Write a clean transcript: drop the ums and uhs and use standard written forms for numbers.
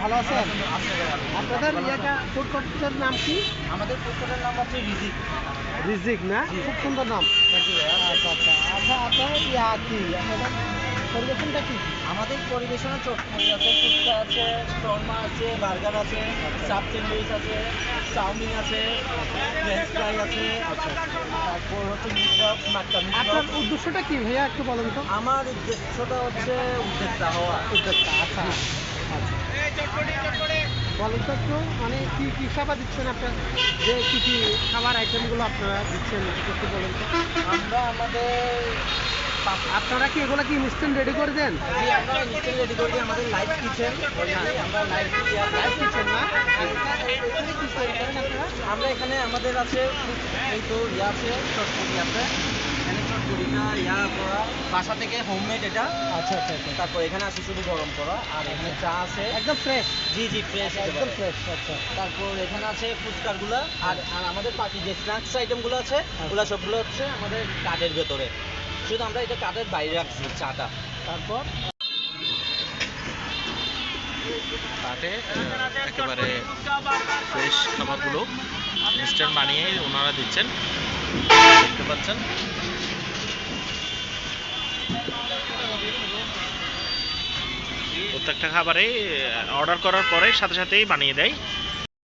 ভালো আছেন? আপনাদের ইয়েটা ফুড কোর্টের নাম কি? আমাদের ফুড কোর্টের নাম হচ্ছে রিজিক। রিজিক না? খুব সুন্দর নাম। আচ্ছা আচ্ছা আচ্ছা, আপনার ইয়া কি আপনাদের পরিবেশনটা কি? আমাদের পরিবেশনে চটপটি আছে, ফুচকা আছে, শর্মা আছে, বার্গার আছে, চাপ স্যান্ডউইচ আছে, চাউমিন আছে, ফ্রেঞ্চ ফ্রাই আছে, তারপর হচ্ছে মিটবক্স, মাটকা আপনার মিটবক্স। উদ্দেশ্যটা কি ভাইয়া একটু বলেন তো? আমার উদ্দেশ্যটা হচ্ছে উদ্যোক্তা হওয়া। উদ্যোক্তা, আচ্ছা আচ্ছা। বলেন তো একটু, মানে কি কি খাবার দিচ্ছেন আপনার, যে কি কি খাবার আইটেমগুলো আপনারা দিচ্ছেন একটু বলেন তো? আমরা আমাদের আপনারা কি এগুলো কি ইনস্ট্যান্ট রেডি করে দেন? আমরা নিচে রেডি করে দিই আমাদের লাইভ কিচেন। আমরা লাইভ লাইভ দিচ্ছেন না? এখানে কি তৈরি করেন আপনারা? আমরা এখানে আমাদের আছে এই তো ইয়া আছে, চটপটি আছে। এখানে চটপটিটা ইয়া করা বাসা থেকে হোমমেড এটা। আচ্ছা আচ্ছা আচ্ছা, তারপর এখানে আছে শুধু গরম করা, আর এখানে চা আছে একদম ফ্রেশ। জি জি ফ্রেশ একদম ফ্রেশ। আচ্ছা তারপর এখানে আছে ফুচকারগুলো, আর আর আমাদের বাকি যে স্ন্যাক্স আইটেমগুলো আছে ওগুলো সবগুলো হচ্ছে আমাদের কার্ডের ভেতরে, শুধু আমরা এটা কার্ডের বাইরে রাখছি চাটা। তারপর তাতে একেবারে ফ্রেশ খাবারগুলো ইনস্ট্যান্ট বানিয়ে ওনারা দিচ্ছেন, দেখতে পাচ্ছেন। প্রত্যেকটা খাবারে অর্ডার করার পরে সাথে সাথেই বানিয়ে দেয়।